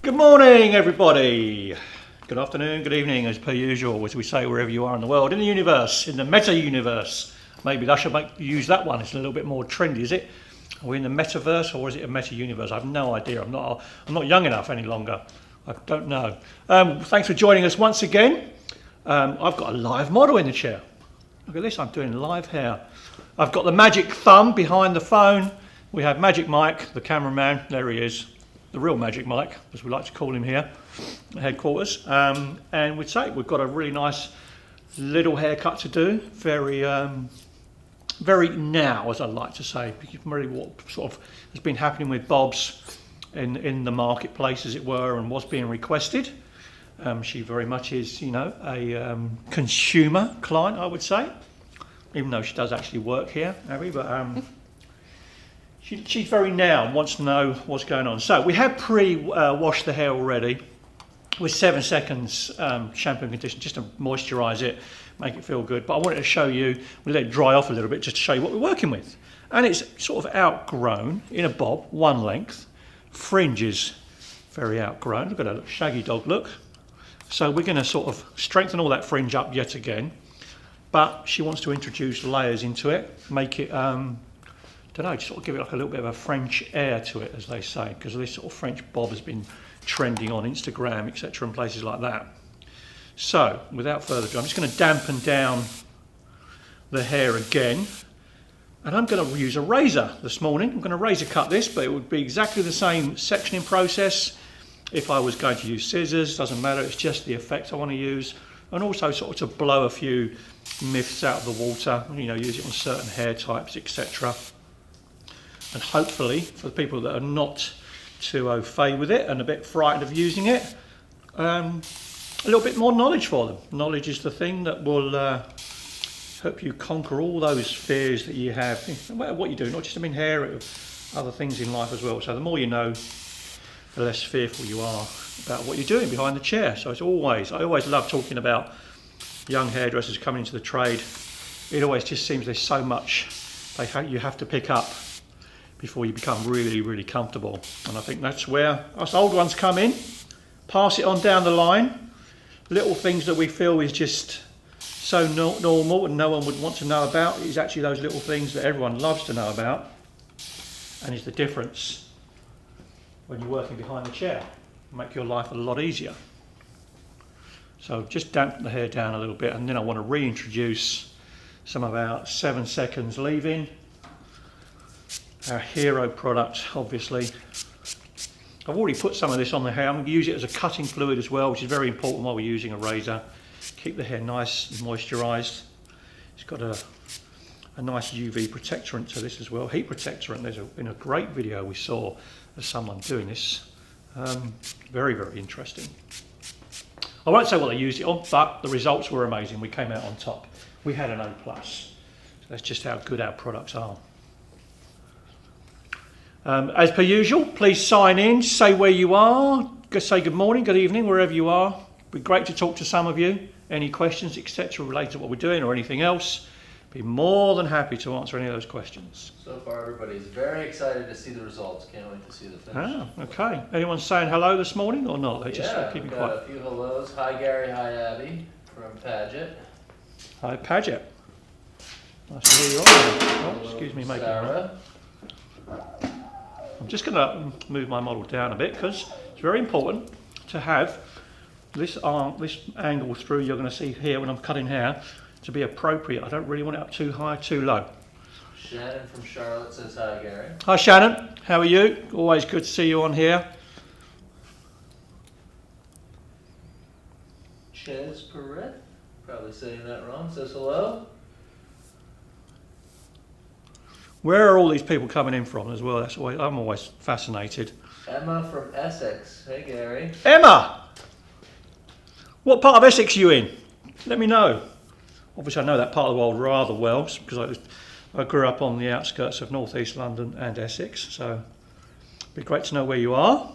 Good morning, everybody. Good afternoon, good evening, as per usual, as we say wherever you are in the world, in the universe, in the meta-universe. Maybe I should use that one. It's a little bit more trendy, is it? Are we in the metaverse or is it a meta-universe? I have no idea. I'm not young enough any longer. I don't know. Thanks for joining us once again. I've got a live model in the chair. Look at this. I'm doing live hair. I've got the magic thumb behind the phone. We have Magic Mike, the cameraman. There he is. The real Magic Mike, as we like to call him here at headquarters. And we'd say we've got a really nice little haircut to do. Very now, as I like to say, really what sort of has been happening with Bob's in the marketplace, as it were, and what's being requested. She very much is, you know, a consumer client, I would say, even though she does actually work here, Abby, but she's very now and wants to know what's going on. So we have pre-washed the hair already with 7 seconds shampoo and conditioner just to moisturise it, make it feel good. But I wanted to show you, we let it dry off a little bit just to show you what we're working with. And it's sort of outgrown in a bob, one length. Fringe is very outgrown. Look at that shaggy dog look. So we're going to sort of strengthen all that fringe up yet again. But she wants to introduce layers into it, make it don't know, just sort of give it like a little bit of a French air to it, as they say, because this sort of French bob has been trending on Instagram, etc., and places like that. So, without further ado, I'm just going to dampen down the hair again, and I'm going to use a razor this morning. I'm going to razor cut this, but it would be exactly the same sectioning process if I was going to use scissors. Doesn't matter, it's just the effect I want to use, and also sort of to blow a few myths out of the water, you know, use it on certain hair types, etc. And hopefully, for the people that are not too au fait with it and a bit frightened of using it, a little bit more knowledge for them. Knowledge is the thing that will help you conquer all those fears that you have, no matter what you do, not just hair, other things in life as well. So the more you know, the less fearful you are about what you're doing behind the chair. So I always love talking about young hairdressers coming into the trade. It always just seems there's so much you have to pick up before you become really, really comfortable. And I think that's where us old ones come in, pass it on down the line. Little things that we feel is just so normal and no one would want to know about is actually those little things that everyone loves to know about, and is the difference when you're working behind the chair. Make your life a lot easier. So just dampen the hair down a little bit, and then I want to reintroduce some of our 7 seconds leave-in. Our hero product, obviously. I've already put some of this on the hair. I'm going to use it as a cutting fluid as well, which is very important while we're using a razor. Keep the hair nice and moisturised. It's got a nice UV protectorant to this as well, heat protectorant. There's been a great video we saw of someone doing this. Very, very interesting. I won't say what they used it on, but the results were amazing. We came out on top. We had an A+. So that's just how good our products are. As per usual, please sign in, say where you are, say good morning, good evening, wherever you are. It'd be great to talk to some of you. Any questions, etc., related to what we're doing or anything else, be more than happy to answer any of those questions. So far, everybody's very excited to see the results. Can't wait to see the finish. Ah, okay. Anyone saying hello this morning or not? They're just keeping got quiet. A few hellos. Hi, Gary. Hi, Abby from Paget. Hi, Paget. Nice to hear you on there. Oh, excuse me, making Sarah. I'm just going to move my model down a bit because it's very important to have this angle through you're going to see here when I'm cutting hair to be appropriate. I don't really want it up too high, too low. Shannon from Charlotte says hi, Gary. Hi Shannon, how are you? Always good to see you on here. Ches Perret, probably saying that wrong, says hello. Where are all these people coming in from as well? That's why I'm always fascinated. Emma from Essex. Hey, Gary. Emma! What part of Essex are you in? Let me know. Obviously I know that part of the world rather well because I grew up on the outskirts of North East London and Essex, so it'd be great to know where you are.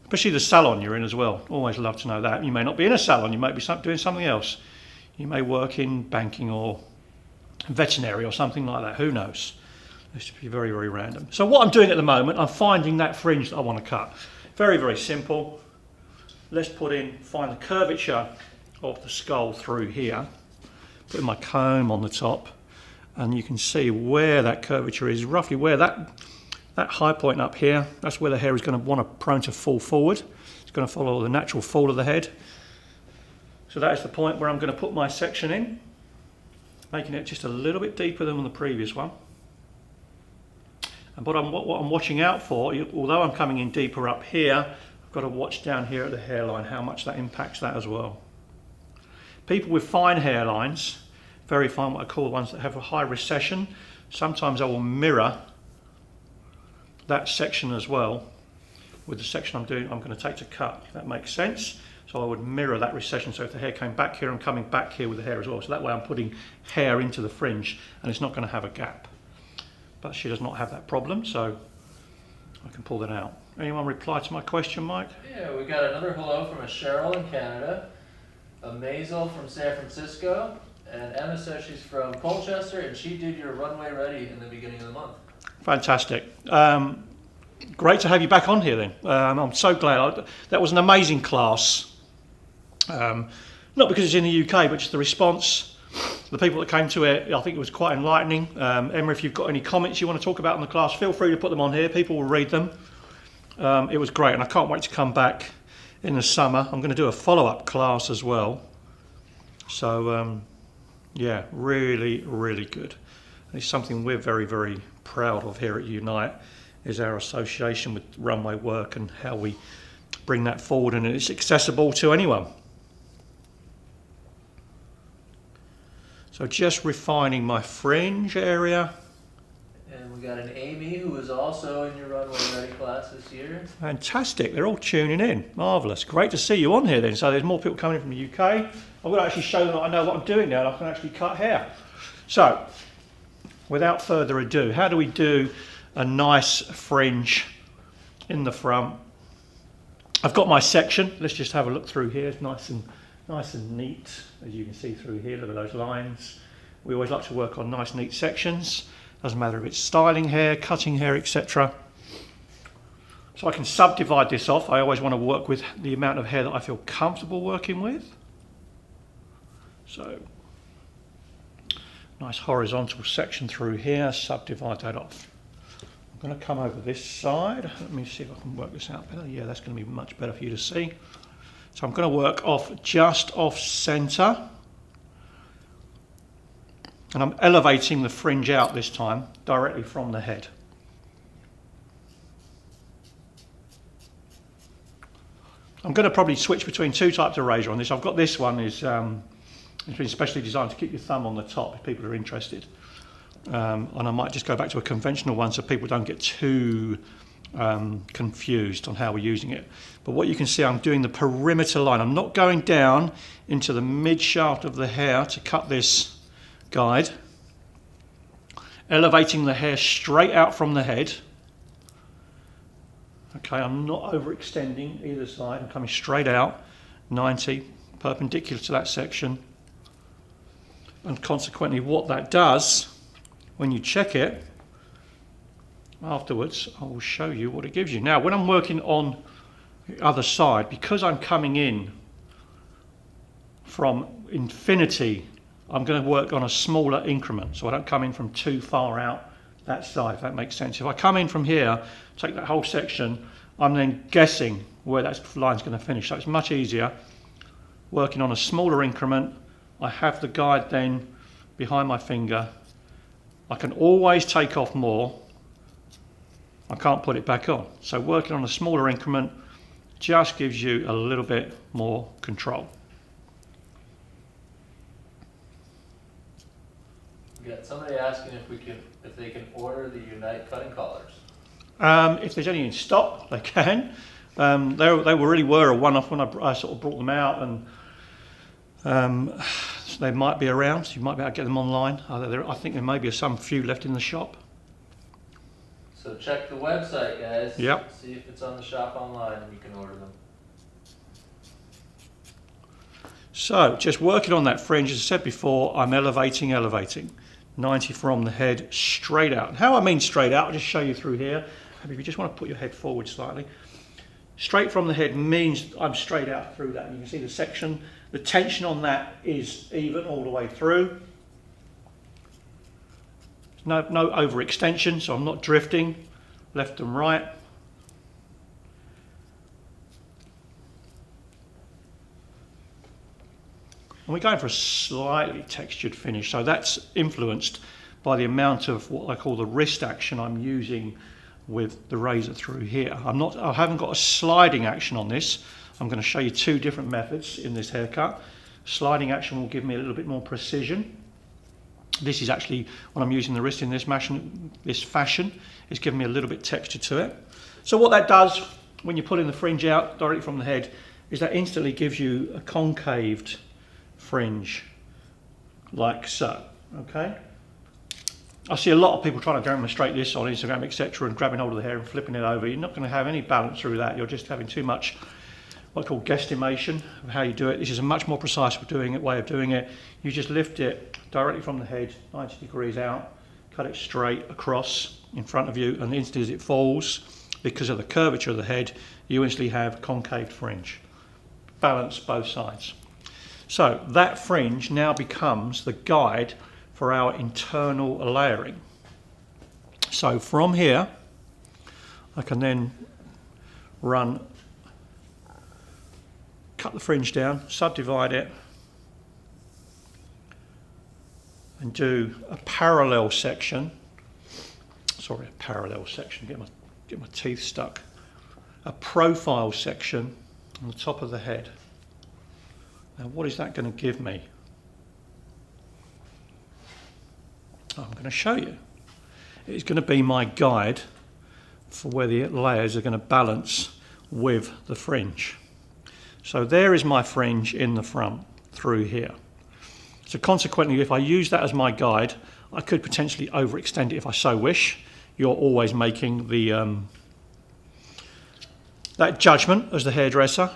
Especially the salon you're in as well. Always love to know that. You may not be in a salon, you might be doing something else. You may work in banking or veterinary or something like that, who knows. This should be very, very random. So what I'm doing at the moment, I'm finding that fringe that I want to cut. Very, very simple. Let's find the curvature of the skull through here. Put my comb on the top, and you can see where that curvature is, roughly where that high point up here, that's where the hair is going to prone to fall forward. It's going to follow the natural fall of the head. So that is the point where I'm going to put my section in, making it just a little bit deeper than the previous one. And what I'm watching out for, although I'm coming in deeper up here, I've got to watch down here at the hairline, how much that impacts that as well. People with fine hairlines, very fine, what I call the ones that have a high recession, sometimes I will mirror that section as well with the section I'm going to take to cut, if that makes sense. So I would mirror that recession, so if the hair came back here, I'm coming back here with the hair as well. So that way I'm putting hair into the fringe and it's not going to have a gap. But she does not have that problem, so I can pull that out. Anyone reply to my question, Mike? Yeah, we got another hello from a Cheryl in Canada, a Maisel from San Francisco, and Emma says she's from Colchester and she did your runway ready in the beginning of the month. Fantastic. Great to have you back on here then. I'm so glad. That was an amazing class. Not because it's in the UK, but just the response, the people that came to it, I think it was quite enlightening. Emma, if you've got any comments you want to talk about in the class, feel free to put them on here. People will read them. It was great, and I can't wait to come back in the summer. I'm going to do a follow-up class as well. So, yeah, really, really good. And it's something we're very, very proud of here at Unite, is our association with runway work and how we bring that forward, and it's accessible to anyone. So just refining my fringe area. And we got an Amy who was also in your runway ready class this year. Fantastic, they're all tuning in. Marvellous. Great to see you on here then. So there's more people coming in from the UK. I'm going to actually show them that I know what I'm doing now and I can actually cut hair. So, without further ado, how do we do a nice fringe in the front? I've got my section. Let's just have a look through here. It's nice and neat, as you can see through here. Look at those lines. We always like to work on nice, neat sections. Doesn't matter if it's styling hair, cutting hair, etc. So I can subdivide this off. I always want to work with the amount of hair that I feel comfortable working with. So, nice horizontal section through here, subdivide that off. I'm going to come over this side. Let me see if I can work this out better. Yeah, that's going to be much better for you to see. So I'm going to work just off centre. And I'm elevating the fringe out this time, directly from the head. I'm going to probably switch between two types of razor on this. I've got this one, it's been specially designed to keep your thumb on the top if people are interested. And I might just go back to a conventional one so people don't get too confused on how we're using it. But what you can see, I'm doing the perimeter line. I'm not going down into the mid shaft of the hair to cut this guide. Elevating the hair straight out from the head. Okay, I'm not overextending either side. I'm coming straight out, 90, perpendicular to that section. And consequently, what that does, when you check it afterwards, I will show you what it gives you. Now, when I'm working on the other side, because I'm coming in from infinity, I'm going to work on a smaller increment, so I don't come in from too far out that side, if that makes sense. If I come in from here, take that whole section, I'm then guessing where that line's going to finish. So it's much easier working on a smaller increment. I have the guide then behind my finger. I can always take off more. I can't put it back on. So working on a smaller increment just gives you a little bit more control. We got somebody asking if they can order the Unite cutting collars. If there's any in stock, they can. They really were a one-off when I sort of brought them out, and so they might be around. So you might be able to get them online. I think there may be some few left in the shop. So check the website, guys. Yep. See if it's on the shop online, and you can order them. So just working on that fringe, as I said before, I'm elevating. 90 from the head straight out. And how I mean straight out, I'll just show you through here. If you just want to put your head forward slightly. Straight from the head means I'm straight out through that. You can see the section, the tension on that is even all the way through. No overextension, so I'm not drifting left and right. And we're going for a slightly textured finish, so that's influenced by the amount of what I call the wrist action I'm using with the razor through here. I haven't got a sliding action on this. I'm going to show you two different methods in this haircut. Sliding action will give me a little bit more precision. This is actually when I'm using the wrist in this fashion, it's giving me a little bit texture to it. So what that does when you pull in the fringe out directly from the head is that instantly gives you a concaved fringe like so. Okay, I see a lot of people trying to demonstrate this on Instagram, etc., and grabbing hold of the hair and flipping it over. You're not going to have any balance through that. You're just having too much what I call guesstimation of how you do it. This is a much more precise way of doing it. You just lift it directly from the head, 90 degrees out, cut it straight across in front of you, and instantly as it falls, because of the curvature of the head, you instantly have concave fringe. Balance both sides. So that fringe now becomes the guide for our internal layering. So from here, I can then cut the fringe down, subdivide it, and do a parallel section. Sorry, a parallel section, get my teeth stuck. A profile section on the top of the head. Now what is that going to give me? I'm going to show you. It's going to be my guide for where the layers are going to balance with the fringe. So there is my fringe in the front through here. So consequently, if I use that as my guide, I could potentially overextend it if I so wish. You're always making that judgment as the hairdresser.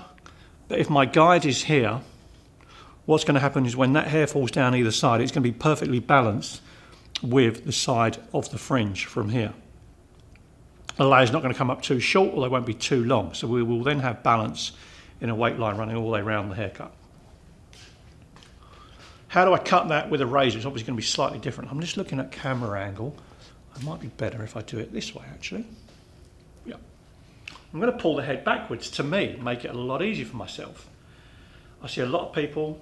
But if my guide is here, what's going to happen is when that hair falls down either side, it's going to be perfectly balanced with the side of the fringe from here. The layer's not going to come up too short, or they won't be too long. So we will then have balance in a weight line running all the way around the haircut. How do I cut that with a razor? It's obviously going to be slightly different. I'm just looking at camera angle. It might be better if I do it this way, actually. Yeah. I'm going to pull the head backwards to make it a lot easier for myself. I see a lot of people,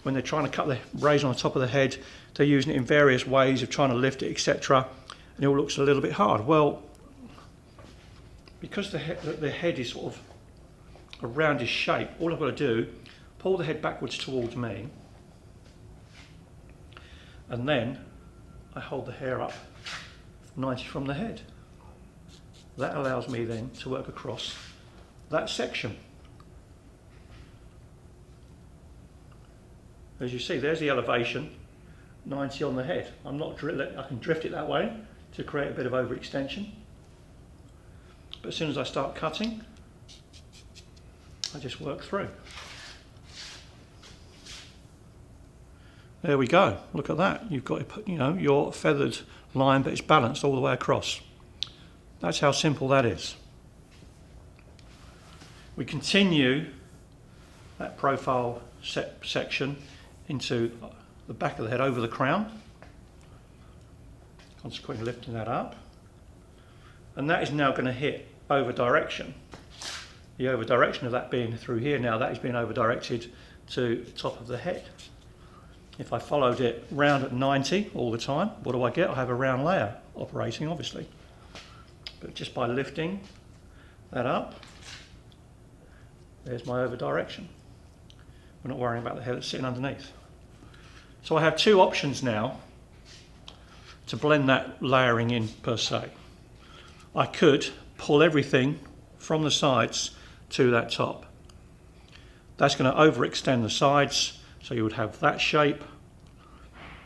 when they're trying to cut the razor on the top of the head, they're using it in various ways of trying to lift it, etc. And it all looks a little bit hard. Well, because the head is sort of a roundish shape, all I've got to do, pull the head backwards towards me, and then I hold the hair up 90 from the head. That allows me then to work across that section. As you see, there's the elevation, 90 on the head. I can drift it that way to create a bit of overextension. But as soon as I start cutting, I just work through. There we go. Look at that. You've got your feathered line, but it's balanced all the way across. That's how simple that is. We continue that profile section into the back of the head over the crown, consequently lifting that up, and that is now going to hit over direction. The over direction of that being through here now, that is being over directed to the top of the head. If I followed it round at 90 all the time, what do I get? I have a round layer operating, obviously. But just by lifting that up, there's my over direction. We're not worrying about the hair that's sitting underneath. So I have two options now to blend that layering in per se. I could pull everything from the sides to that top. That's going to overextend the sides, so you would have that shape.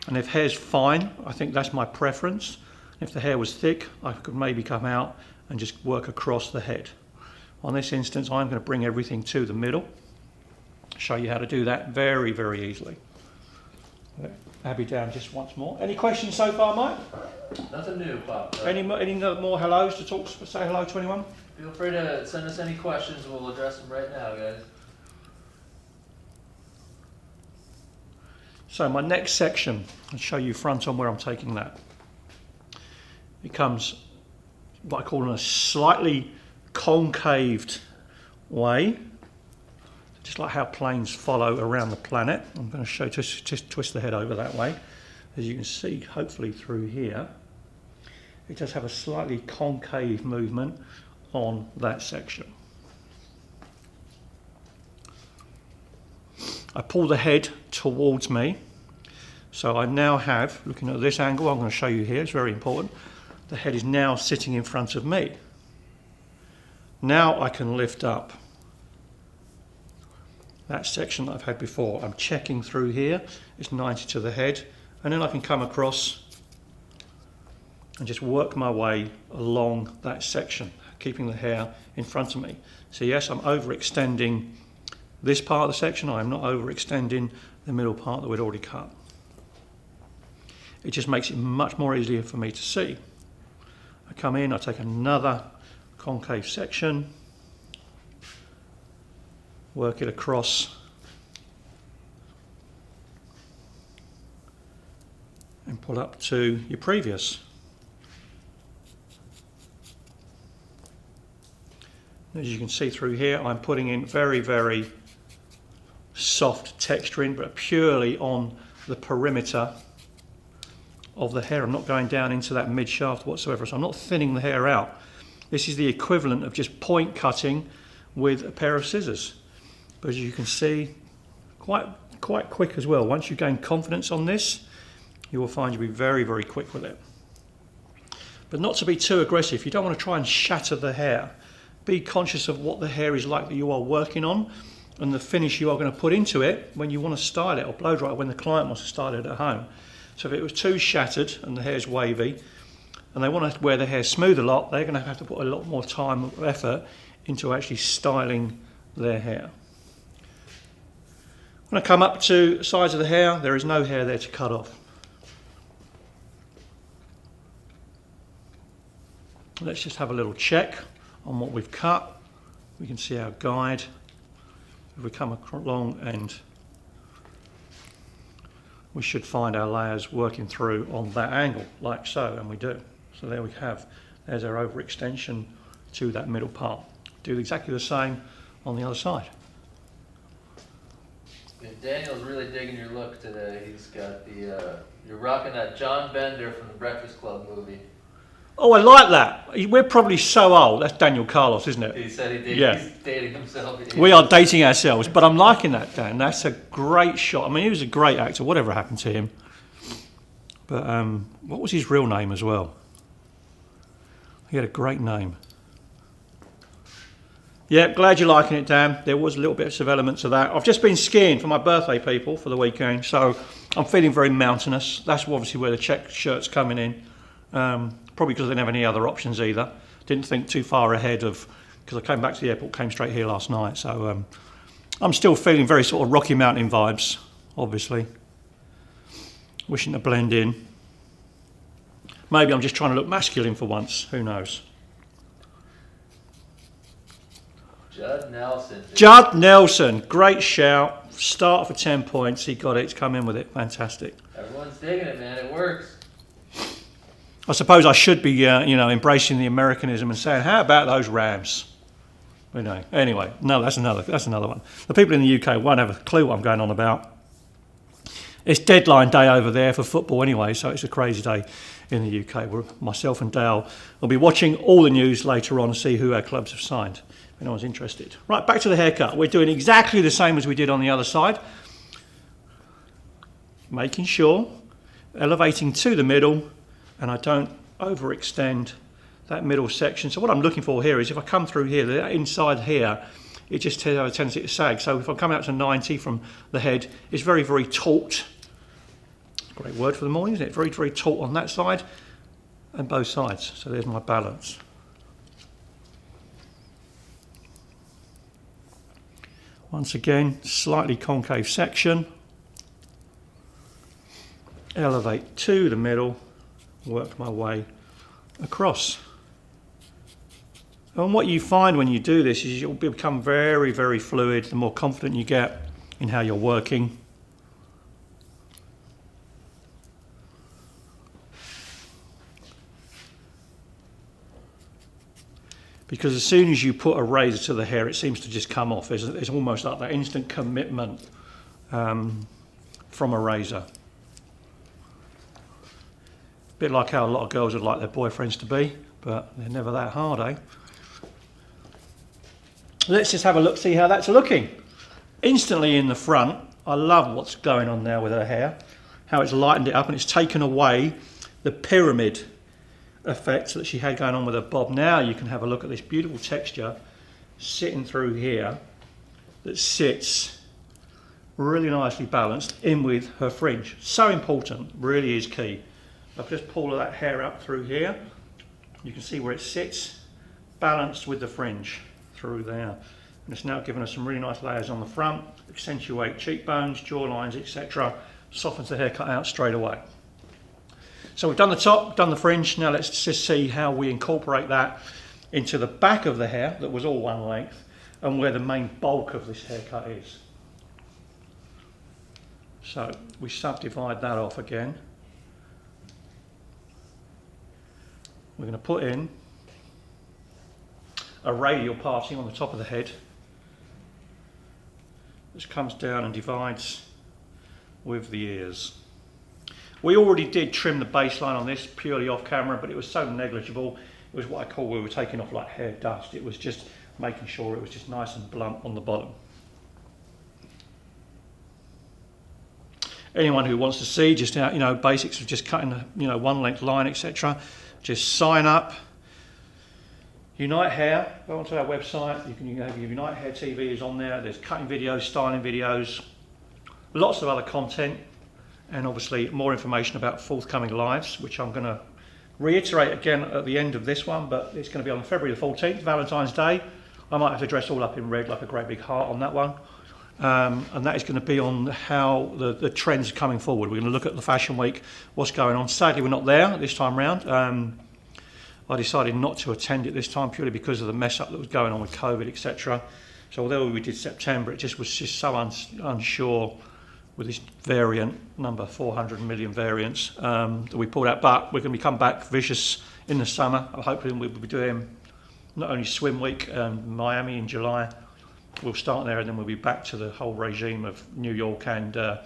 And if hair's fine, I think that's my preference. If the hair was thick, I could maybe come out and just work across the head. On this instance, I'm going to bring everything to the middle. Show you how to do that very, very easily. Let Abby down just once more. Any questions so far, Mike? Nothing new, Pop. Any more hellos to talk? Say hello to anyone. Feel free to send us any questions. We'll address them right now, guys. So my next section, I'll show you front on where I'm taking that. It comes what I call in a slightly concaved way, just like how planes follow around the planet. I'm going to show just twist the head over that way. As you can see, hopefully through here, it does have a slightly concave movement on that section. I pull the head towards me, so I now have, looking at this angle, I'm going to show you here, it's very important, the head is now sitting in front of me. Now I can lift up that section that I've had before. I'm checking through here, it's 90 to the head, and then I can come across and just work my way along that section, keeping the hair in front of me. So yes, I'm overextending this part of the section. I'm not overextending the middle part that we'd already cut. It just makes it much more easier for me to see. I come in, I take another concave section, work it across, and pull up to your previous. As you can see through here, I'm putting in very, very soft texturing, but purely on the perimeter of the hair. I'm not going down into that mid shaft whatsoever, so I'm not thinning the hair out. This is the equivalent of just point cutting with a pair of scissors. But as you can see, quite quick as well. Once you gain confidence on this, you will find you'll be very, very quick with it. But not to be too aggressive. You don't want to try and shatter the hair. Be conscious of what the hair is like that you are working on and the finish you are going to put into it when you want to style it or blow dry it when the client wants to style it at home. So if it was too shattered and the hair's wavy and they want to wear the hair smooth a lot, they're going to have to put a lot more time and effort into actually styling their hair. When I come up to the sides of the hair, there is no hair there to cut off. Let's just have a little check on what we've cut. We can see our guide. If we come along, and we should find our layers working through on that angle, like so, and we do. So there we have, there's our overextension to that middle part. Do exactly the same on the other side. Yeah, Daniel's really digging your look today. He's got the, you're rocking that John Bender from the Breakfast Club movie. Oh, I like that. We're probably so old. That's Daniel Carlos, isn't it? He said he's dating himself. We are dating ourselves, but I'm liking that, Dan. That's a great shot. I mean, he was a great actor, whatever happened to him. But what was his real name as well? He had a great name. Yeah, glad you're liking it, Dan. There was a little bit of elements of that. I've just been skiing for my birthday, people, for the weekend, so I'm feeling very mountainous. That's obviously where the check shirt's coming in. Probably because I didn't have any other options either. Didn't think too far ahead of, because I came back to the airport, came straight here last night. So I'm still feeling very sort of Rocky Mountain vibes, obviously. Wishing to blend in. Maybe I'm just trying to look masculine for once, who knows. Judd Nelson. Judd Nelson, great shout. Start for 10 points, he got it, he's come in with it, fantastic. Everyone's digging it, man, it works. I suppose I should be, embracing the Americanism and saying, "How about those Rams?" You know. Anyway, no, that's another one. The people in the UK won't have a clue what I'm going on about. It's deadline day over there for football anyway, so it's a crazy day in the UK. Myself and Dale will be watching all the news later on to see who our clubs have signed. If anyone's interested. Right, back to the haircut. We're doing exactly the same as we did on the other side. Making sure, elevating to the middle, and I don't overextend that middle section. So what I'm looking for here is if I come through here, the inside here, it just has a tendency to sag. So if I come out to 90 from the head, it's very, very taut. Great word for the morning, isn't it? Very, very taut on that side and both sides. So there's my balance. Once again, slightly concave section. elevate to the middle, work my way across. And what you find when you do this is you'll become very, very fluid the more confident you get in how you're working. Because as soon as you put a razor to the hair, it seems to just come off. It's almost like that instant commitment from a razor. A bit like how a lot of girls would like their boyfriends to be, but they're never that hard, eh? Let's just have a look, see how that's looking. Instantly in the front, I love what's going on now with her hair, how it's lightened it up and it's taken away the pyramid effect that she had going on with her bob. Now you can have a look at this beautiful texture sitting through here that sits really nicely balanced in with her fringe. So important, really is key. I've just pulled that hair up through here. You can see where it sits, balanced with the fringe through there. And it's now given us some really nice layers on the front, accentuate cheekbones, jawlines, etc. Softens the haircut out straight away. So we've done the top, done the fringe. Now let's just see how we incorporate that into the back of the hair that was all one length and where the main bulk of this haircut is. So we subdivide that off again. We're going to put in a radial parting on the top of the head, which comes down and divides with the ears. We already did trim the baseline on this purely off camera, but it was so negligible. It was what I call, we were taking off like hair dust. It was just making sure it was just nice and blunt on the bottom. Anyone who wants to see just how, basics of just cutting a, one length line, etc., just sign up. Unite Hair, go onto our website. You can have your Unite Hair TV is on there. There's cutting videos, styling videos, lots of other content, and obviously more information about forthcoming lives, which I'm going to reiterate again at the end of this one, but it's going to be on February the 14th, Valentine's Day. I might have to dress all up in red like a great big heart on that one. And that is going to be on how the trends are coming forward. We're going to look at the Fashion Week, what's going on. Sadly, we're not there this time round. I decided not to attend it this time purely because of the mess up that was going on with COVID, etc. So although we did September, it was just so unsure with this variant, number 400 million variants, that we pulled out. But we're going to come back vicious in the summer. I'm hoping we'll be doing not only Swim Week, Miami in July. We'll start there and then we'll be back to the whole regime of New York and a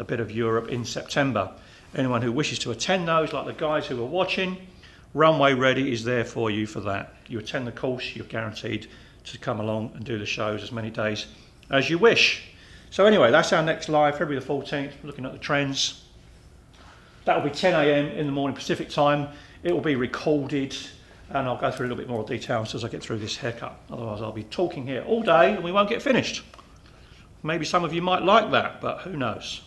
bit of Europe in September. Anyone who wishes to attend those, like the guys who are watching, Runway Ready is there for you for that. You attend the course, you're guaranteed to come along and do the shows as many days as you wish. So anyway, that's our next live, February the 14th, looking at the trends. That will be 10 a.m. in the morning Pacific time. It will be recorded and I'll go through a little bit more detail as I get through this haircut. Otherwise I'll be talking here all day and we won't get finished. Maybe some of you might like that, but who knows?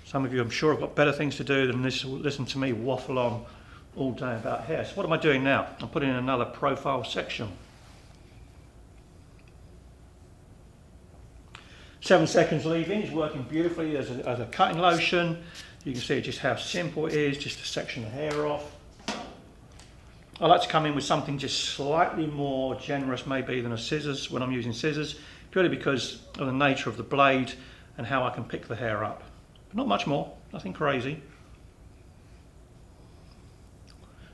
Some of you I'm sure have got better things to do than listen to me waffle on all day about hair. So what am I doing now? I'm putting in another profile section. 7 seconds leave-in is working beautifully as a cutting lotion. You can see just how simple it is, just to section the hair off. I like to come in with something just slightly more generous maybe than a scissors when I'm using scissors, purely because of the nature of the blade and how I can pick the hair up. But not much more, nothing crazy.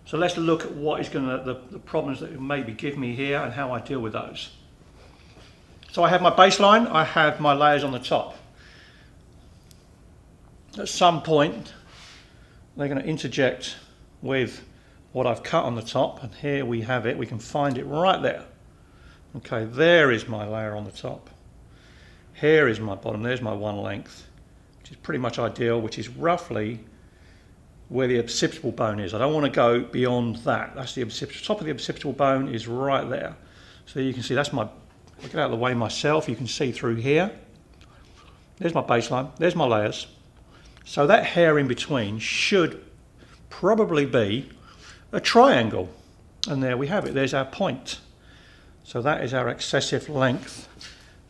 So let's look at what is going to, the problems that it maybe give me here and how I deal with those. So I have my baseline, I have my layers on the top. At some point, they're going to interject with what I've cut on the top, and here we have it, we can find it right there. Okay, there is my layer on the top. Here is my bottom, there's my one length, which is pretty much ideal, which is roughly where the occipital bone is. I don't want to go beyond that. That's the top of the occipital bone is right there. So you can see that's my, I'll get out of the way myself, you can see through here. There's my baseline, there's my layers. So that hair in between should probably be a triangle. And there we have it, there's our point. So that is our excessive length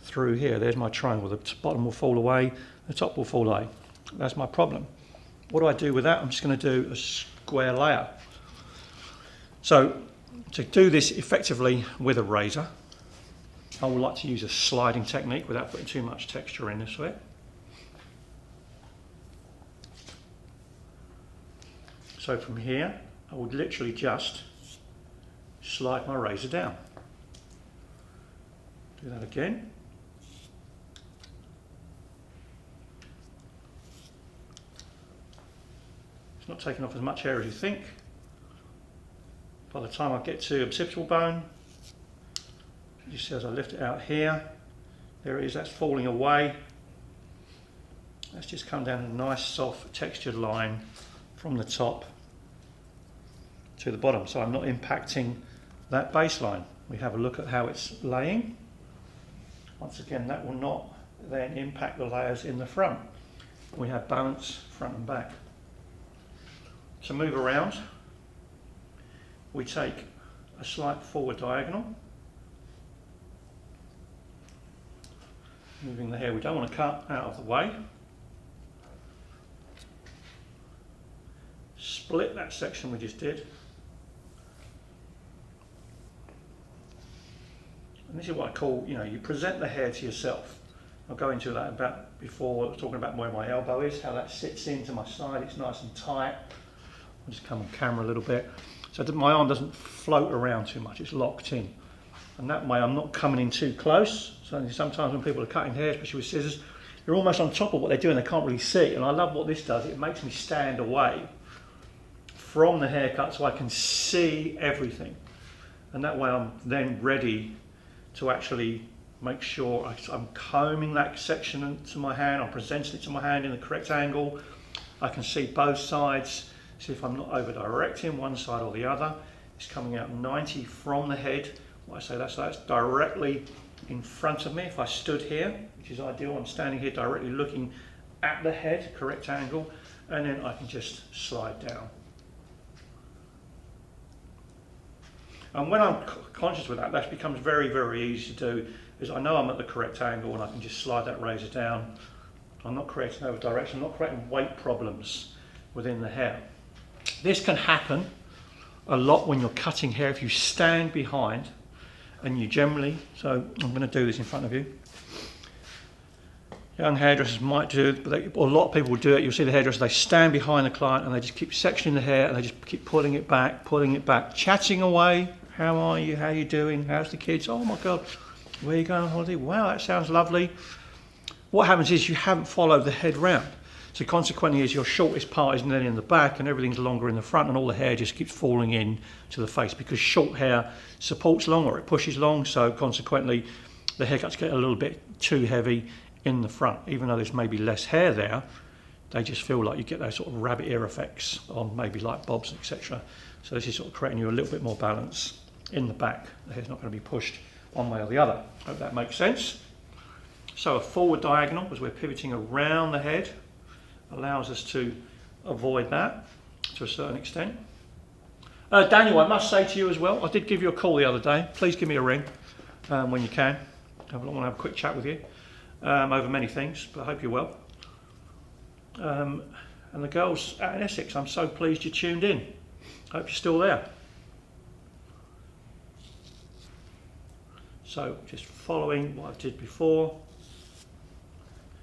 through here. There's my triangle, the bottom will fall away, the top will fall away. That's my problem. what do I do with that? I'm just going to do a square layer. So to do this effectively with a razor, I would like to use a sliding technique without putting too much texture in this way. So from here, I would literally just slide my razor down. Do that again. It's not taking off as much hair as you think. By the time I get to occipital bone, you see as I lift it out here, there it is, that's falling away. Let's just come down a nice soft textured line from the top to the bottom, so I'm not impacting that baseline. We have a look at how it's laying. Once again, that will not then impact the layers in the front. We have balance front and back. To move around, we take a slight forward diagonal, moving the hair we don't want to cut out of the way. Split that section we just did. And this is what I call, you present the hair to yourself. I'll go into that about before, talking about where my elbow is, how that sits into my side, it's nice and tight. I'll just come on camera a little bit. So that my arm doesn't float around too much, it's locked in. And that way I'm not coming in too close. So sometimes when people are cutting hair, especially with scissors, they're almost on top of what they're doing, they can't really see. And I love what this does, it makes me stand away from the haircut so I can see everything. And that way I'm then ready to actually make sure I'm combing that section into my hand, I'm presenting it to my hand in the correct angle. I can see both sides, see if I'm not over directing one side or the other. It's coming out 90 from the head. What I say, that's directly in front of me. If I stood here, which is ideal, I'm standing here directly looking at the head, correct angle, and then I can just slide down. And when I'm conscious with that, that becomes very, very easy to do, is I know I'm at the correct angle and I can just slide that razor down. I'm not creating over direction, I'm not creating weight problems within the hair. This can happen a lot when you're cutting hair if you stand behind and you generally, so I'm going to do this in front of you. Young hairdressers might do it, but a lot of people will do it. You'll see the hairdresser, they stand behind the client and they just keep sectioning the hair and they just keep pulling it back, chatting away. How are you? How are you doing? How's the kids? Oh my God, where are you going on holiday? Wow, that sounds lovely. What happens is you haven't followed the head round. So consequently, as your shortest part is then in the back and everything's longer in the front and all the hair just keeps falling in to the face because short hair supports long or it pushes long. So consequently, the haircuts get a little bit too heavy in the front. Even though there's maybe less hair there, they just feel like you get those sort of rabbit ear effects on maybe like bobs, etc. So this is sort of creating you a little bit more balance in the back. The hair's not going to be pushed one way or the other. Hope that makes sense. So a forward diagonal, as we're pivoting around the head, allows us to avoid that to a certain extent. Daniel, I must say to you as well, I did give you a call the other day. Please give me a ring when you can. I want to have a quick chat with you over many things, but I hope you're well. And the girls out in Essex, I'm so pleased you tuned in. Hope you're still there. So just following what I did before,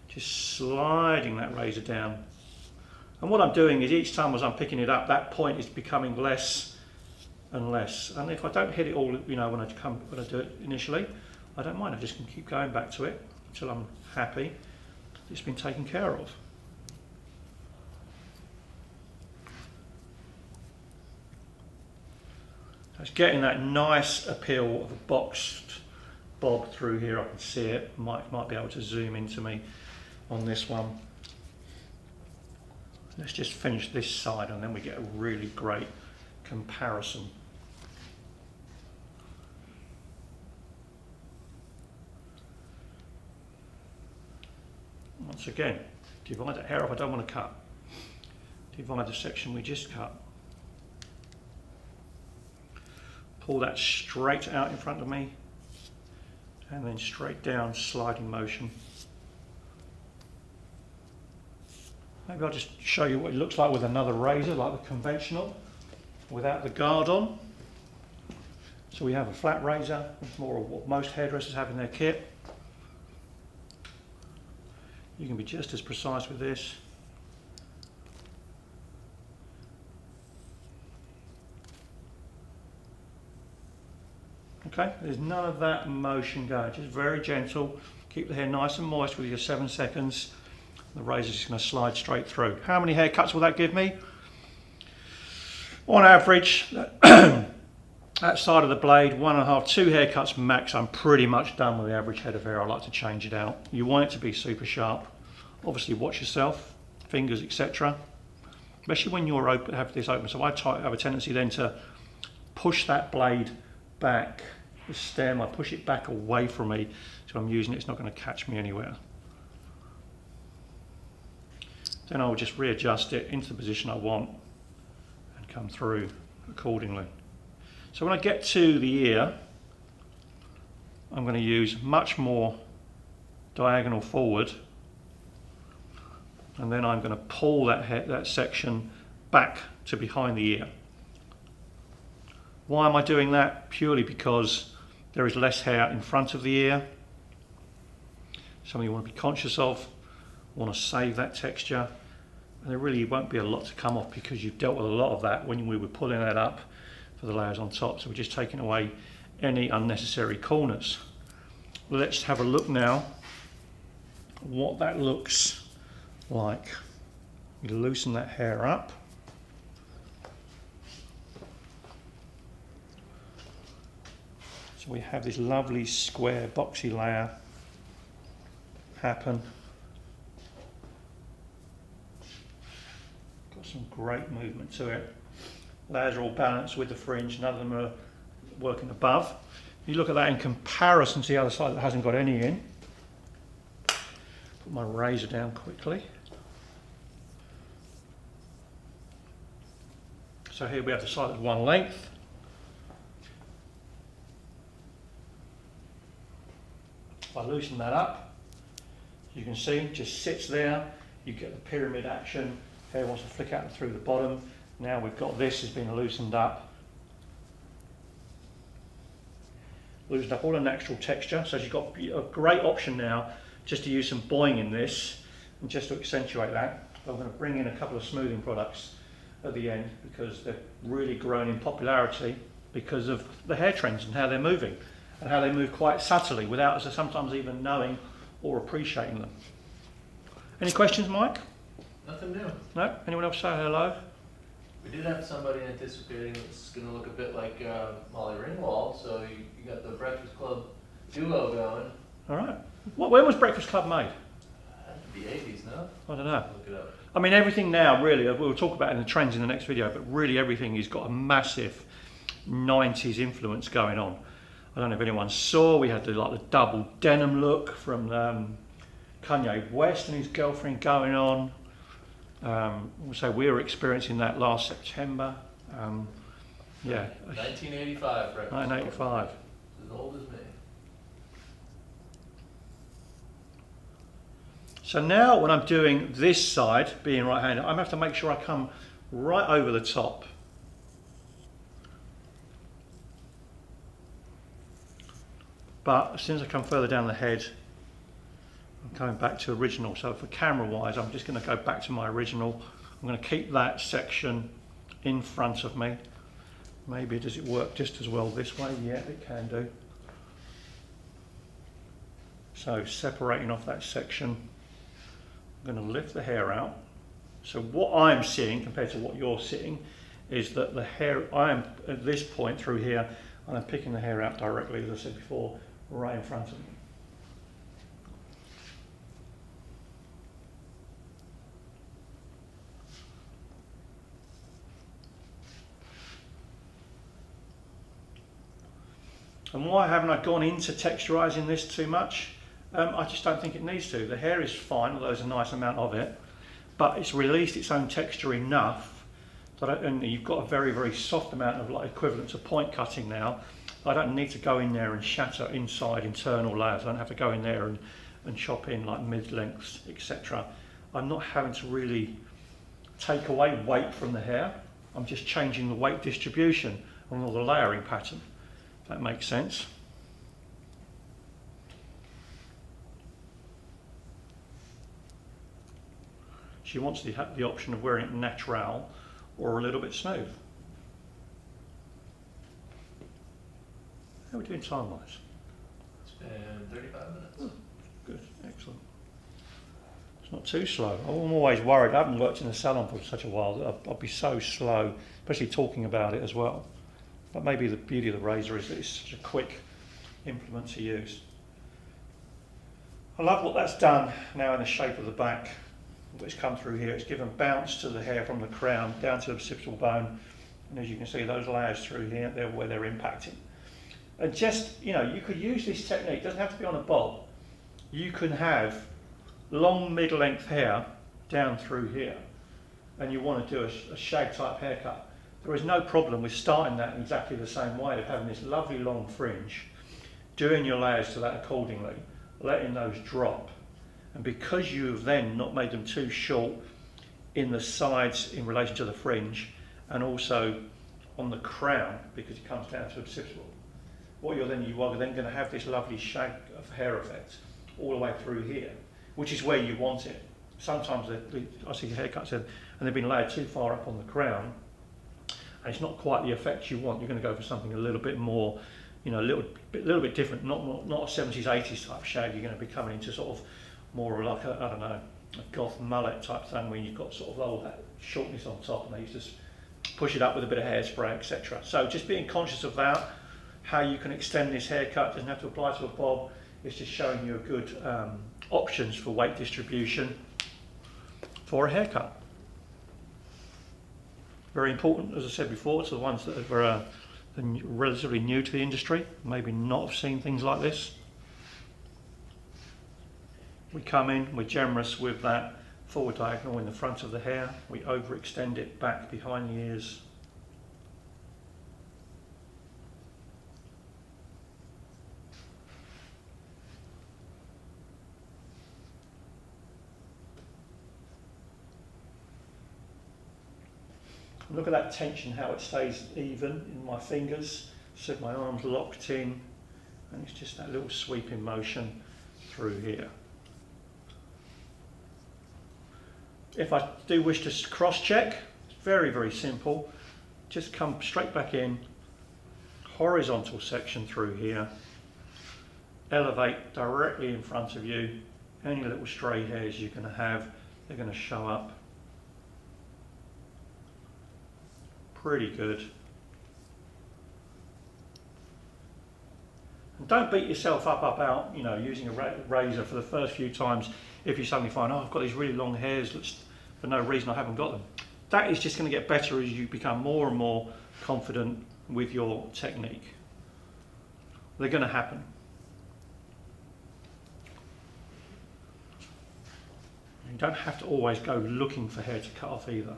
just sliding that razor down. And what I'm doing is each time as I'm picking it up, that point is becoming less and less. And if I don't hit it all, when I do it initially, I don't mind. I just can keep going back to it until I'm happy it's been taken care of. It's getting that nice appeal of a boxed bob through here. I can see it. Might be able to zoom into me on this one. Let's just finish this side and then we get a really great comparison. Once again, divide that hair off I don't want to cut. Divide the section we just cut. Pull that straight out in front of me and then straight down, sliding motion. Maybe I'll just show you what it looks like with another razor, like the conventional, without the guard on. So we have a flat razor, more of what most hairdressers have in their kit. You can be just as precise with this. Okay, there's none of that motion going, just very gentle. Keep the hair nice and moist with your 7 seconds. The razor's just going to slide straight through. How many haircuts will that give me? On average, that side of the blade, 1.5, 2 haircuts max. I'm pretty much done with the average head of hair. I like to change it out. You want it to be super sharp. Obviously watch yourself, fingers, etc. Especially when you're open, have this open. So I have a tendency then to push that blade back, the stem, I push it back away from me, so I'm using it, it's not going to catch me anywhere. Then I'll just readjust it into the position I want and come through accordingly. So when I get to the ear, I'm going to use much more diagonal forward, and then I'm going to pull that section back to behind the ear. Why am I doing that? Purely because there is less hair in front of the ear. Something you want to be conscious of, want to save that texture, and there really won't be a lot to come off because you've dealt with a lot of that when we were pulling that up for the layers on top. So we're just taking away any unnecessary corners. Let's have a look now what that looks like. You loosen that hair up. So we have this lovely square boxy layer happen. Got some great movement to it. Layers are all balanced with the fringe, none of them are working above. You look at that in comparison to the other side that hasn't got any in. Put my razor down quickly. So here we have the side that's one length. If I loosen that up, you can see it just sits there. You get the pyramid action. Hair wants to flick out through the bottom. Now we've got this has been loosened up. Loosened up all the natural texture. So you've got a great option now just to use some boing in this and just to accentuate that. I'm going to bring in a couple of smoothing products at the end because they've really grown in popularity because of the hair trends and how they're moving and how they move quite subtly without us sometimes even knowing or appreciating them. Any questions, Mike? Nothing new. No? Anyone else say hello? We did have somebody anticipating it's going to look a bit like Molly Ringwald, so you got the Breakfast Club duo going. All right. When was Breakfast Club made? The 80s, no? I don't know. Look it up. I mean, everything now, really, we'll talk about in the trends in the next video, but really everything has got a massive 90s influence going on. I don't know if anyone saw, we had the double denim look from Kanye West and his girlfriend going on. So we were experiencing that last September. Yeah. 1985, Breakfast 1985. As old as me. So now when I'm doing this side, being right-handed, I'm going to have to make sure I come right over the top. But as soon as I come further down the head, I'm coming back to original. So for camera-wise, I'm just going to go back to my original. I'm going to keep that section in front of me. Maybe does it work just as well this way? Yeah, it can do. So separating off that section, I'm going to lift the hair out. So what I'm seeing compared to what you're seeing is that the hair, I am at this point through here, and I'm picking the hair out directly, as I said before, right in front of me. And why haven't I gone into texturising this too much? I just don't think it needs to. The hair is fine, although there's a nice amount of it, but it's released its own texture enough that and you've got a very, very soft amount of equivalent to point cutting now. I don't need to go in there and shatter inside internal layers. I don't have to go in there and chop in mid-lengths, etc. I'm not having to really take away weight from the hair. I'm just changing the weight distribution on all the layering pattern. If that makes sense. She wants to have the option of wearing it natural or a little bit smooth. How are we doing time-wise? It's been 35 minutes. Oh, good, excellent. It's not too slow. I'm always worried. I haven't worked in a salon for such a while that I'll be so slow, especially talking about it as well. But maybe the beauty of the razor is that it's such a quick implement to use. I love what that's done now in the shape of the back. It's come through here. It's given bounce to the hair from the crown down to the occipital bone. And as you can see, those layers through here, they're where they're impacting. And just, you know, you could use this technique. It doesn't have to be on a bob. You can have long mid-length hair down through here, and you want to do a shag type haircut. There is no problem with starting that in exactly the same way, of having this lovely long fringe, doing your layers to that accordingly, letting those drop. And because you've then not made them too short in the sides in relation to the fringe, and also on the crown because it comes down to occipital, you are then going to have this lovely shag of hair effect all the way through here, which is where you want it. Sometimes I see haircuts and they've been layered too far up on the crown, and it's not quite the effect you want. You're going to go for something a little bit more, you know, a little bit different. Not a 70s, 80s type shag. You're going to be coming into sort of more like a, I don't know, a goth mullet type thing, where you've got sort of all that shortness on top, and they used to push it up with a bit of hairspray, etc. So just being conscious of that, how you can extend this haircut, doesn't have to apply to a bob. It's just showing you a good options for weight distribution for a haircut. Very important, as I said before, to the ones that are relatively new to the industry, maybe not have seen things like this. We come in, we're generous with that forward diagonal in the front of the hair. We overextend it back behind the ears. Look at that tension, how it stays even in my fingers, so my arm's locked in, and it's just that little sweeping motion through here. If I do wish to cross-check, it's very, very simple. Just come straight back in, horizontal section through here, elevate directly in front of you. Any little stray hairs you're going to have, they're going to show up. Pretty good. And don't beat yourself up about, you know, using a razor for the first few times if you suddenly find, oh, I've got these really long hairs that's for no reason I haven't got them. That is just going to get better as you become more and more confident with your technique. They're going to happen. You don't have to always go looking for hair to cut off either.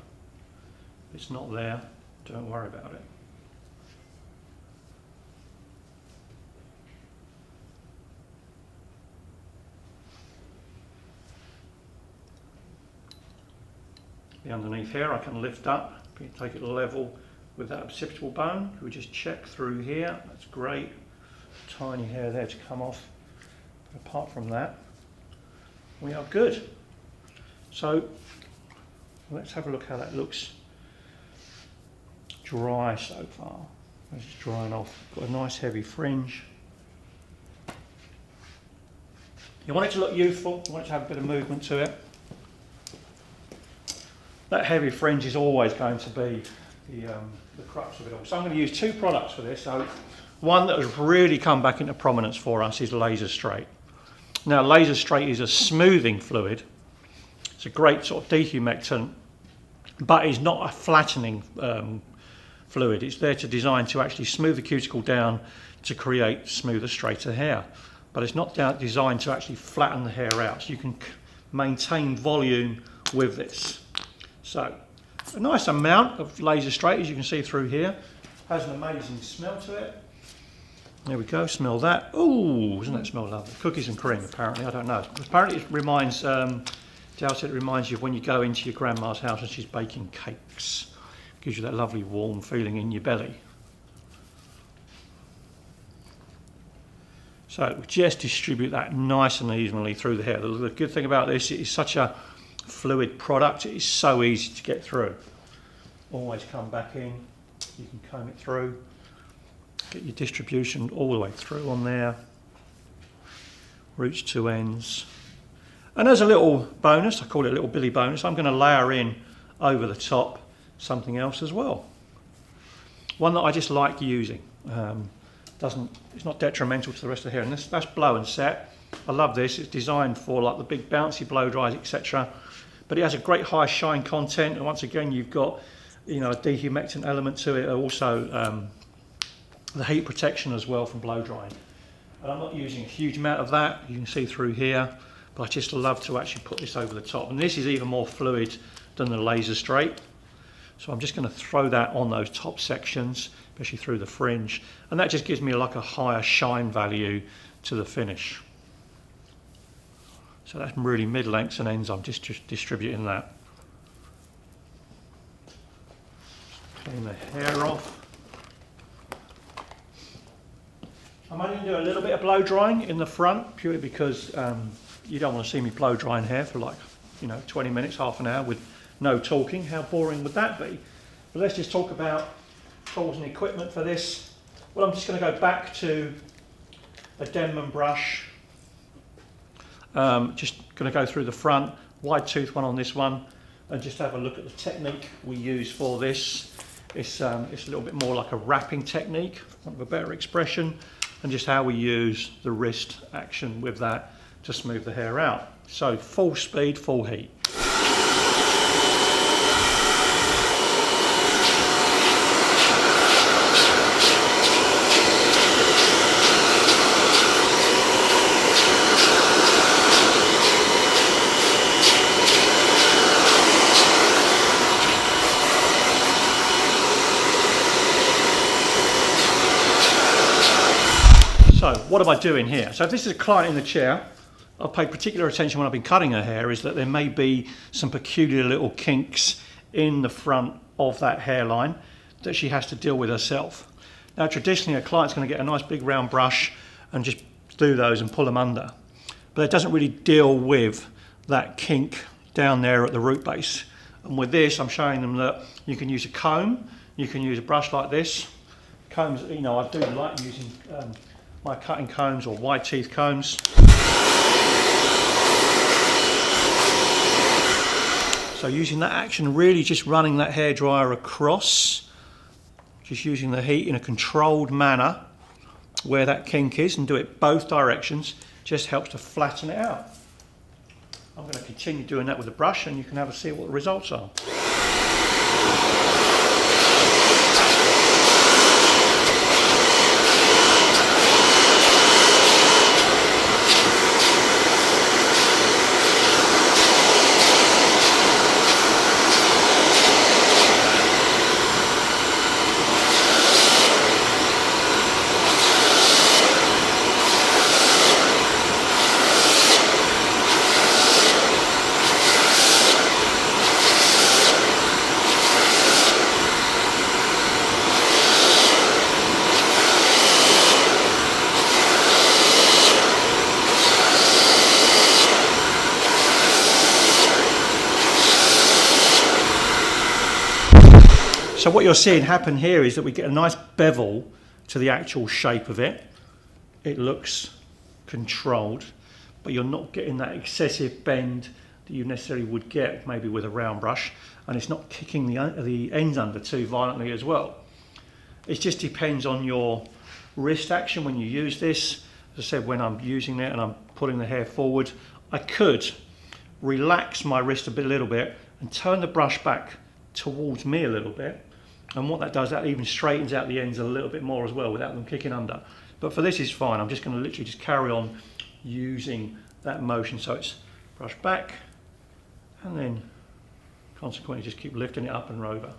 If it's not there, don't worry about it. The underneath here I can lift up, take it level with that occipital bone. We just check through here, that's great. Tiny hair there to come off. But apart from that, we are good. So let's have a look how that looks dry so far. It's just drying off. Got a nice heavy fringe. You want it to look youthful, you want it to have a bit of movement to it. That heavy fringe is always going to be the crux of it all. So I'm going to use two products for this. So one that has really come back into prominence for us is Laser Straight. Now Laser Straight is a smoothing fluid. It's a great sort of dehumectant, but it's not a flattening fluid. It's there to design to actually smooth the cuticle down to create smoother, straighter hair. But it's not designed to actually flatten the hair out. So you can maintain volume with this. So a nice amount of Laser Straight, as you can see through here. Has an amazing smell to it. There we go, smell that. Ooh, doesn't that smell lovely? Cookies and cream, apparently, I don't know. Apparently it reminds Dale said it reminds you of when you go into your grandma's house and she's baking cakes. Gives you that lovely warm feeling in your belly. So just distribute that nice and evenly through the hair. The good thing about this, it is such a fluid product, it is so easy to get through. Always come back in, you can comb it through, get your distribution all the way through on there, roots to ends. And as a little bonus, I call it a little Billy bonus, I'm going to layer in over the top something else as well. One that I just like using. It's not detrimental to the rest of the hair, and that's blow and set. I love this. It's designed for like the big bouncy blow dries, etc. But it has a great high shine content, and once again you've got, you know, a dehumectant element to it, also the heat protection as well from blow drying. And I'm not using a huge amount of that, you can see through here, but I just love to actually put this over the top, and this is even more fluid than the laser straight. So I'm just going to throw that on those top sections, especially through the fringe, and that just gives me like a higher shine value to the finish. So that's really mid-lengths and ends, I'm just distributing that. Clean the hair off. I'm only going to do a little bit of blow drying in the front, purely because you don't want to see me blow drying hair for like, 20 minutes, half an hour with no talking. How boring would that be? But let's just talk about tools and equipment for this. Well, I'm just going to go back to a Denman brush. Just going to go through the front, wide tooth one on this one, and just have a look at the technique we use for this. It's a little bit more like a wrapping technique, for want of a better expression, and just how we use the wrist action with that to smooth the hair out. So full speed, full heat. So what am I doing here? So if this is a client in the chair, I've paid particular attention when I've been cutting her hair is that there may be some peculiar little kinks in the front of that hairline that she has to deal with herself. Now traditionally a client's going to get a nice big round brush and just do those and pull them under. But it doesn't really deal with that kink down there at the root base. And with this I'm showing them that you can use a comb, you can use a brush like this. Combs, I do like using my cutting combs or wide teeth combs. So using that action, really just running that hairdryer across, just using the heat in a controlled manner where that kink is, and do it both directions, just helps to flatten it out. I'm going to continue doing that with the brush and you can have a see what the results are. So what you're seeing happen here is that we get a nice bevel to the actual shape of it. It looks controlled, but you're not getting that excessive bend that you necessarily would get maybe with a round brush, and it's not kicking the ends under too violently as well. It just depends on your wrist action when you use this. As I said, when I'm using it and I'm pulling the hair forward, I could relax my wrist a little bit and turn the brush back towards me a little bit, and what that does, that even straightens out the ends a little bit more as well without them kicking under. But for this is fine. I'm just going to literally just carry on using that motion, so it's brush back and then consequently just keep lifting it up and over.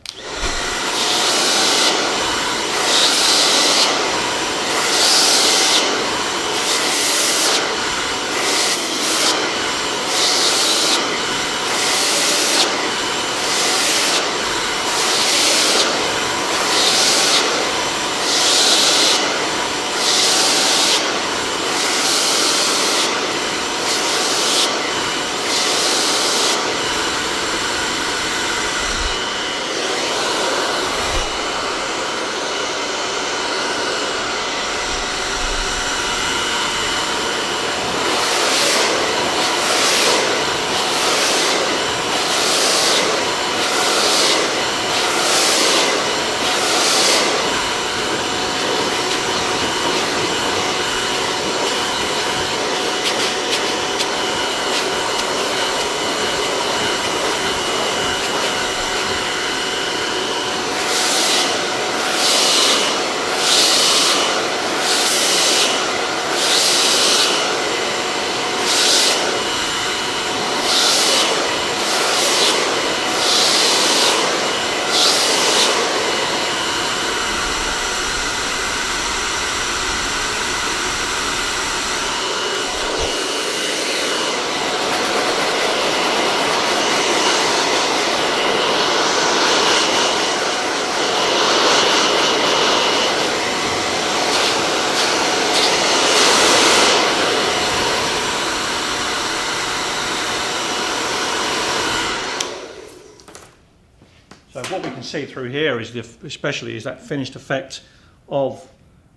can see through here is especially is that finished effect of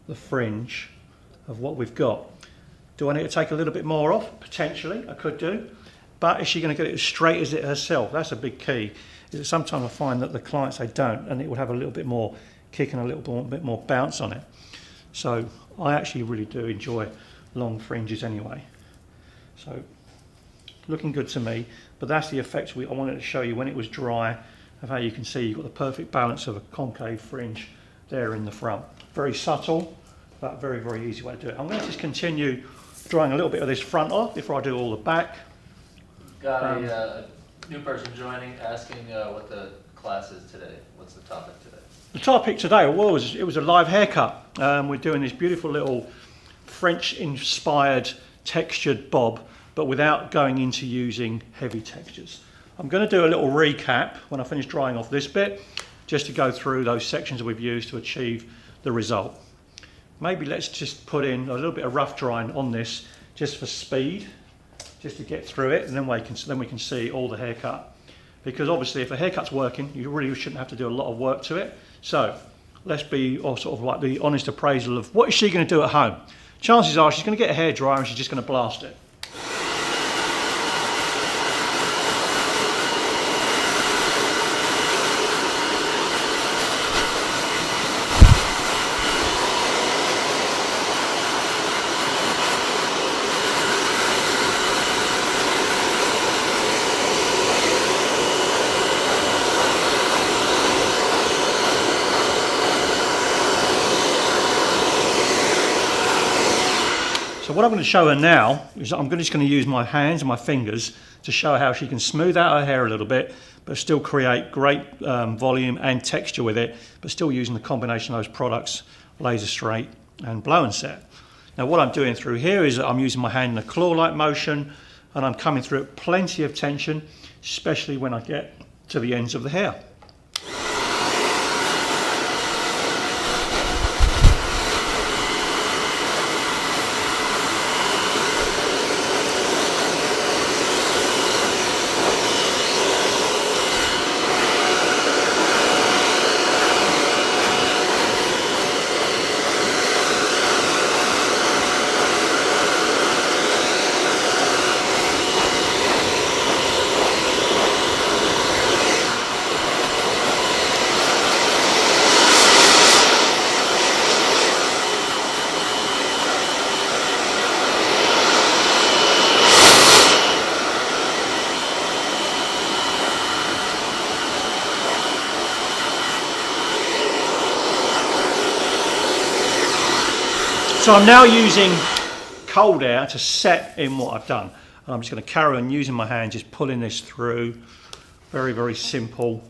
the fringe of what we've got. Do I need to take a little bit more off? Potentially, I could do. But is she going to get it as straight as it herself? That's a big key. Is that sometimes I find that the clients, they don't, and it would have a little bit more kick and a little bit more bounce on it. So I actually really do enjoy long fringes anyway. So looking good to me, but that's the effect I wanted to show you when it was dry, of how you can see you've got the perfect balance of a concave fringe there in the front. Very subtle, but very, very easy way to do it. I'm going to just continue drying a little bit of this front off before I do all the back. Got a new person joining, asking what the class is today. What's the topic today? The topic today was a live haircut. We're doing this beautiful little French-inspired textured bob, but without going into using heavy textures. I'm going to do a little recap when I finish drying off this bit, just to go through those sections that we've used to achieve the result. Maybe let's just put in a little bit of rough drying on this, just for speed, just to get through it, and then we can see all the haircut. Because obviously if a haircut's working, you really shouldn't have to do a lot of work to it. So let's be sort of like the honest appraisal of what is she going to do at home. Chances are she's going to get a hairdryer and she's just going to blast it. So what I'm going to show her now is that I'm just going to use my hands and my fingers to show her how she can smooth out her hair a little bit, but still create great volume and texture with it, but still using the combination of those products, laser straight and blow and set. Now what I'm doing through here is that I'm using my hand in a claw-like motion, and I'm coming through at plenty of tension, especially when I get to the ends of the hair. So I'm now using cold air to set in what I've done. And I'm just going to carry on using my hand, just pulling this through. Very, very simple,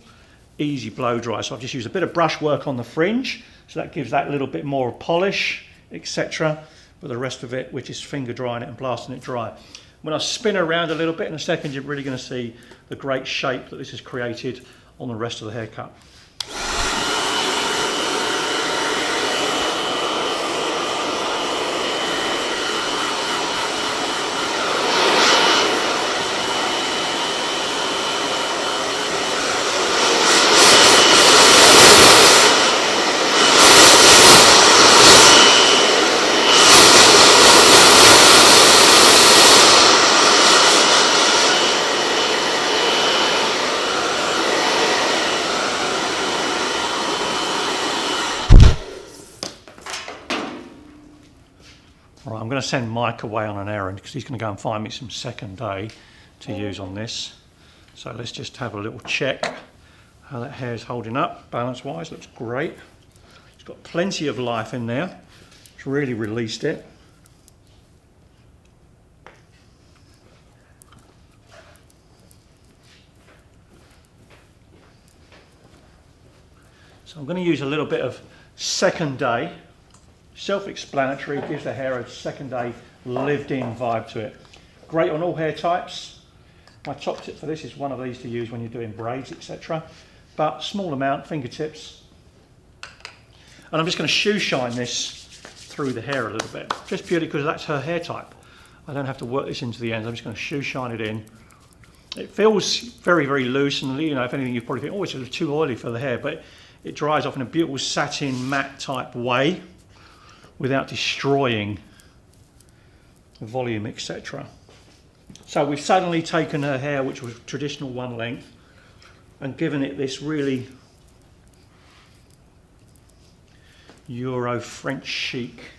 easy blow dry. So I've just used a bit of brush work on the fringe, so that gives that little bit more polish, etc. But the rest of it, which is finger drying it and blasting it dry. When I spin around a little bit in a second, you're really going to see the great shape that this has created on the rest of the haircut. Right, I'm going to send Mike away on an errand because he's going to go and find me some second day to use on this. So let's just have a little check how that hair's holding up. Balance wise, looks great. It's got plenty of life in there. It's really released it. So I'm going to use a little bit of second day. Self-explanatory, gives the hair a second day lived-in vibe to it. Great on all hair types. My top tip for this is one of these to use when you're doing braids, etc. But small amount, fingertips. And I'm just going to shoe shine this through the hair a little bit, just purely because that's her hair type. I don't have to work this into the ends. I'm just going to shoe shine it in It feels very, very loose, and you know, if anything, you probably think, oh, it's too oily for the hair, but it dries off in a beautiful satin matte type way without destroying the volume, etc. So we've suddenly taken her hair, which was traditional one length, and given it this really Euro French chic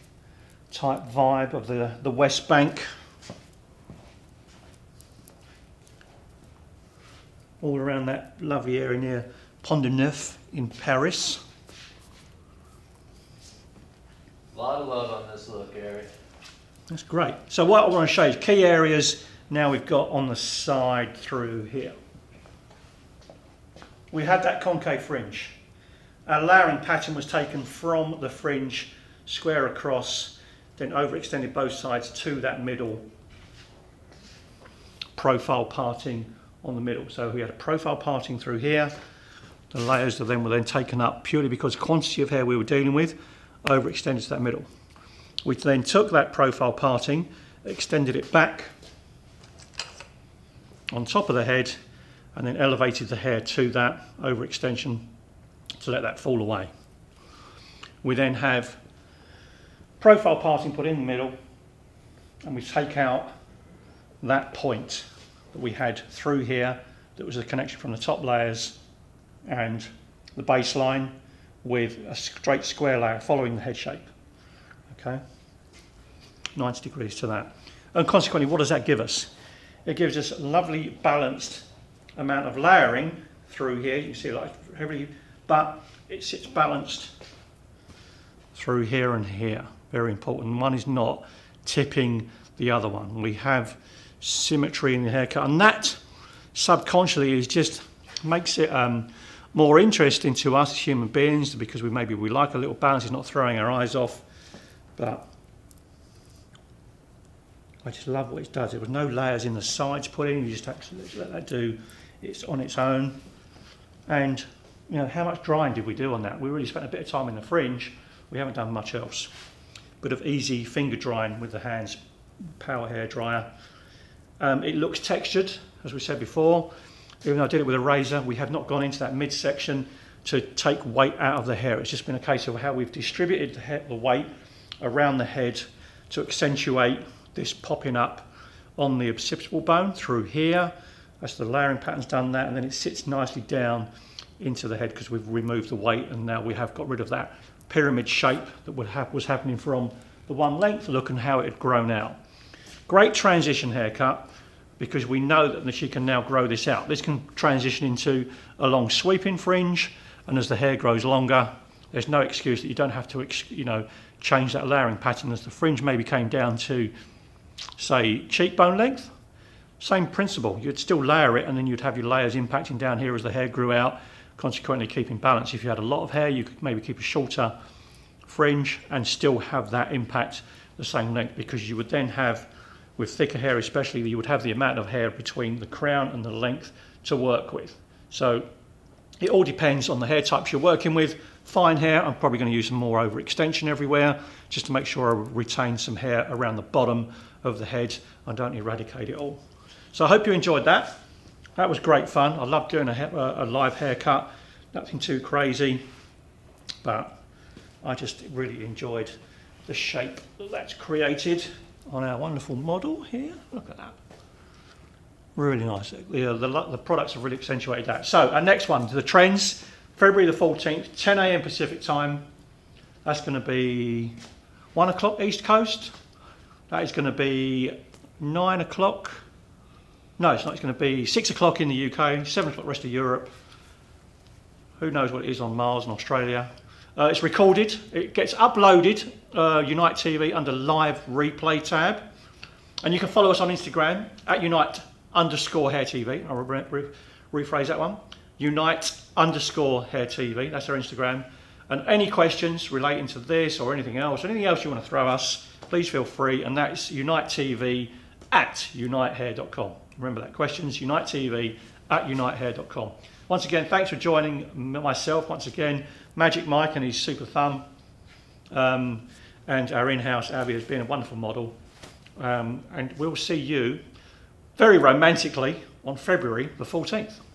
type vibe of the West Bank. All around that lovely area near Pont de Neuf in Paris. A lot of love on this look, Gary. That's great. So what I want to show you, key areas now we've got on the side through here. We had that concave fringe. Our layering pattern was taken from the fringe, square across, then overextended both sides to that middle profile parting on the middle. So we had a profile parting through here. The layers of them were then taken up purely because the quantity of hair we were dealing with overextended to that middle. We then took that profile parting, extended it back on top of the head, and then elevated the hair to that overextension to let that fall away. We then have profile parting put in the middle, and we take out that point that we had through here that was a connection from the top layers and the baseline with a straight square layer following the head shape. Okay, 90 degrees to that. And consequently, what does that give us? It gives us a lovely balanced amount of layering through here. You can see like heavily, but it sits balanced through here and here. Very important. One is not tipping the other one. We have symmetry in the haircut, and that subconsciously is just makes it more interesting to us as human beings, because we like a little balance. It's not throwing our eyes off, but I just love what it does. There was no layers in the sides put in. You just have to let that do it's on its own. And you know, how much drying did we do on that? We really spent a bit of time in the fringe. We haven't done much else. Bit of easy finger drying with the hands, power hair dryer. It looks textured, as we said before. Even though I did it with a razor, we have not gone into that midsection to take weight out of the hair. It's just been a case of how we've distributed the weight around the head to accentuate this popping up on the occipital bone through here. That's the layering pattern's done that, and then it sits nicely down into the head because we've removed the weight, and now we have got rid of that pyramid shape that was happening from the one length look and how it had grown out. Great transition haircut, because we know that she can now grow this out. This can transition into a long sweeping fringe, and as the hair grows longer, there's no excuse that you don't have to, you know, change that layering pattern. As the fringe maybe came down to, say, cheekbone length, same principle. You'd still layer it, and then you'd have your layers impacting down here as the hair grew out, consequently keeping balance. If you had a lot of hair, you could maybe keep a shorter fringe and still have that impact the same length, because you would then have, with thicker hair especially, you would have the amount of hair between the crown and the length to work with. So it all depends on the hair types you're working with. Fine hair, I'm probably going to use some more overextension everywhere, just to make sure I retain some hair around the bottom of the head and don't eradicate it all. So I hope you enjoyed that. That was great fun. I love doing a live haircut. Nothing too crazy, but I just really enjoyed the shape that's created on our wonderful model here. Look at that. Really nice. The products have really accentuated that. So our next one, the trends, February the 14th, 10 a.m. Pacific time. That's going to be 1 o'clock East Coast. That is going to be 9 o'clock. No, it's not. It's going to be 6 o'clock in the UK, 7 o'clock rest of Europe. Who knows what it is on Mars and Australia. It's recorded. It gets uploaded, Unite TV, under live replay tab. And you can follow us on Instagram at Unite_HairTV. I'll rephrase that one. Unite_HairTV. That's our Instagram. And any questions relating to this or anything else you want to throw us, please feel free. And that is Unite TV at unitehair.com. Remember that, questions, Unite TV at unitehair.com. Once again, thanks for joining myself. Once again, Magic Mike and his super thumb, and our in-house Abby has been a wonderful model. And we'll see you very romantically on February the 14th.